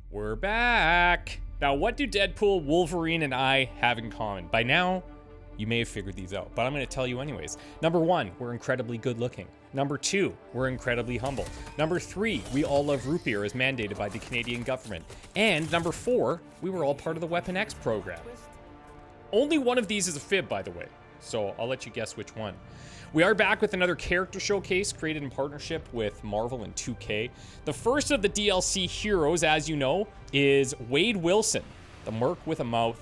We're back! Now, what do Deadpool, Wolverine, and I have in common? By now, you may have figured these out, but I'm going to tell you anyways. Number 1, we're incredibly good looking. Number 2, we're incredibly humble. Number 3, we all love root beer as mandated by the Canadian government. And number 4, we were all part of the Weapon X program. Only one of these is a fib, by the way, so I'll let you guess which one. We are back with another character showcase created in partnership with Marvel and 2K. The first of the DLC heroes, as you know, is Wade Wilson, the Merc with a mouth,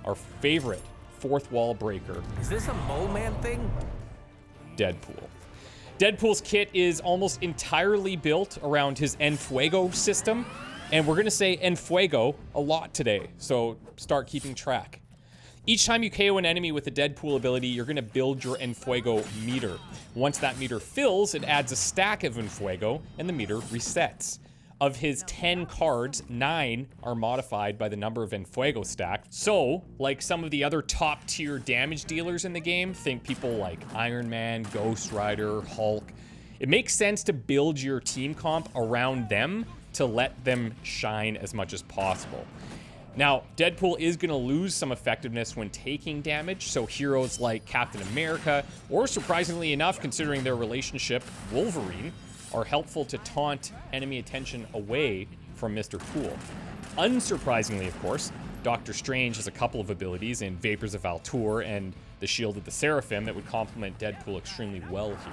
our favorite fourth wall breaker. Is this a mole man thing? Deadpool. Deadpool's kit is almost entirely built around his Enfuego system, and we're gonna say Enfuego a lot today, so start keeping track. Each time you KO an enemy with a Deadpool ability, you're gonna build your Enfuego meter. Once that meter fills, it adds a stack of Enfuego, and the meter resets. Of his 10 cards, 9 are modified by the number of Enfuego stacked. So, like some of the other top tier damage dealers in the game, think people like Iron Man, Ghost Rider, Hulk, it makes sense to build your team comp around them to let them shine as much as possible. Now, Deadpool is going to lose some effectiveness when taking damage, so heroes like Captain America, or surprisingly enough, considering their relationship, Wolverine, are helpful to taunt enemy attention away from Mr. Cool. Unsurprisingly, of course, Doctor Strange has a couple of abilities in Vapors of Valtour and the Shield of the Seraphim that would complement Deadpool extremely well here.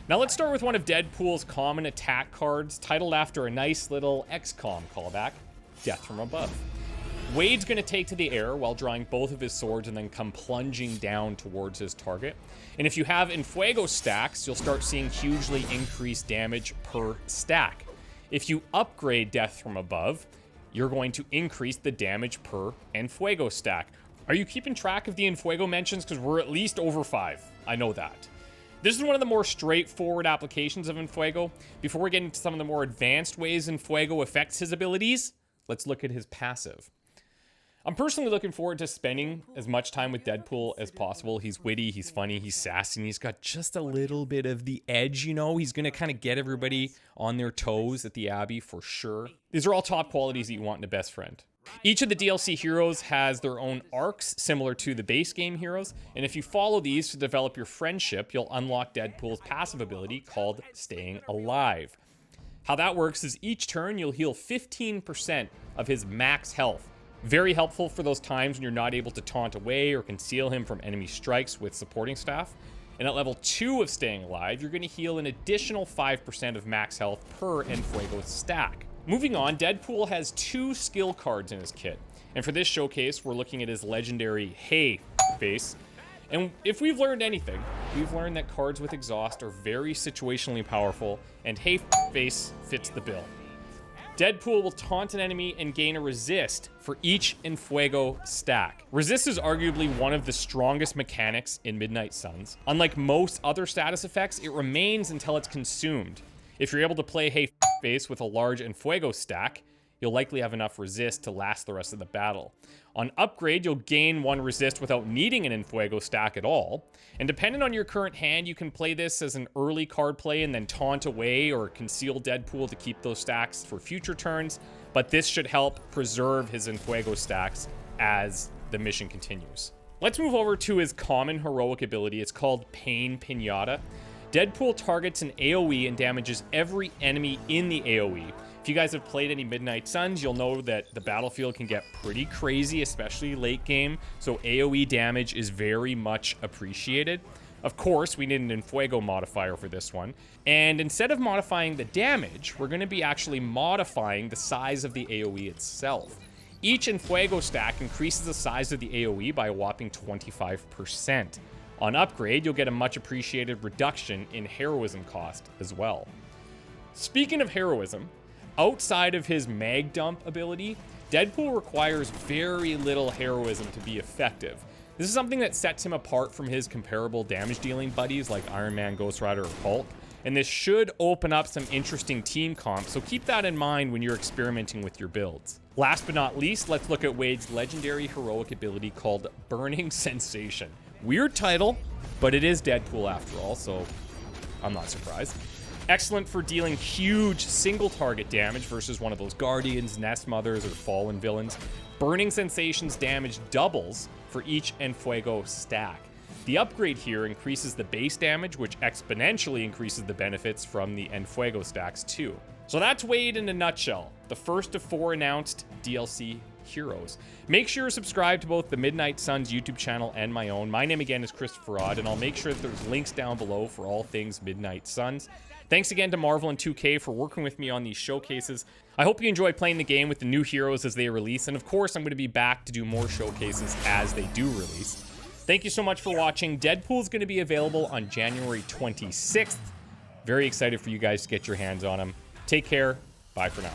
Now let's start with one of Deadpool's common attack cards, titled after a nice little XCOM callback, Death from Above. Wade's going to take to the air while drawing both of his swords and then come plunging down towards his target. And if you have Enfuego stacks, you'll start seeing hugely increased damage per stack. If you upgrade Death from Above, you're going to increase the damage per Enfuego stack. Are you keeping track of the Enfuego mentions? Because we're at least over 5. I know that. This is one of the more straightforward applications of Enfuego. Before we get into some of the more advanced ways Enfuego affects his abilities, let's look at his passive. I'm personally looking forward to spending as much time with Deadpool as possible. He's witty, he's funny, he's sassy, and he's got just a little bit of the edge, you know? He's going to kind of get everybody on their toes at the Abbey for sure. These are all top qualities that you want in a best friend. Each of the DLC heroes has their own arcs, similar to the base game heroes, and if you follow these to develop your friendship, you'll unlock Deadpool's passive ability called Staying Alive. How that works is each turn, you'll heal 15% of his max health. Very helpful for those times when you're not able to taunt away or conceal him from enemy strikes with supporting staff. And at level 2 of Staying Alive, you're going to heal an additional 5% of max health per Enfuego stack. Moving on, Deadpool has 2 skill cards in his kit. And for this showcase, we're looking at his legendary Hey face. And if we've learned anything, we've learned that cards with exhaust are very situationally powerful, and Hey face fits the bill. Deadpool will taunt an enemy and gain a resist for each Enfuego stack. Resist is arguably one of the strongest mechanics in Midnight Suns. Unlike most other status effects, it remains until it's consumed. If you're able to play Hey Face with a large Enfuego stack, you'll likely have enough resist to last the rest of the battle. On upgrade, you'll gain 1 resist without needing an Enfuego stack at all. And depending on your current hand, you can play this as an early card play and then taunt away or conceal Deadpool to keep those stacks for future turns. But this should help preserve his Enfuego stacks as the mission continues. Let's move over to his common heroic ability. It's called Pain Pinata. Deadpool targets an AoE and damages every enemy in the AoE. If you guys have played any Midnight Suns, you'll know that the battlefield can get pretty crazy, especially late game, so AoE damage is very much appreciated. Of course, we need an Enfuego modifier for this one, and instead of modifying the damage, we're going to be actually modifying the size of the AoE itself. Each Enfuego stack increases the size of the AoE by a whopping 25%. On upgrade, you'll get a much appreciated reduction in heroism cost as well. Speaking of heroism, outside of his mag dump ability, Deadpool requires very little heroism to be effective. This is something that sets him apart from his comparable damage dealing buddies like Iron Man, Ghost Rider, or Hulk, and this should open up some interesting team comps, so keep that in mind when you're experimenting with your builds. Last but not least, let's look at Wade's legendary heroic ability called Burning Sensation. Weird title, but it is Deadpool after all, so I'm not surprised. Excellent for dealing huge single target damage versus one of those Guardians, Nest Mothers, or Fallen villains. Burning Sensations damage doubles for each Enfuego stack. The upgrade here increases the base damage, which exponentially increases the benefits from the Enfuego stacks too. So that's Wade in a nutshell, the first of 4 announced DLC heroes. Make sure you're subscribed to both the Midnight Suns YouTube channel and my own. My name again is Christopher Odd, and I'll make sure that there's links down below for all things Midnight Suns. Thanks again to Marvel and 2K for working with me on these showcases. I hope you enjoy playing the game with the new heroes as they release, and of course I'm going to be back to do more showcases as they do release. Thank you so much for watching. Deadpool is going to be available on January 26th. Very excited for you guys to get your hands on him. Take care. Bye for now.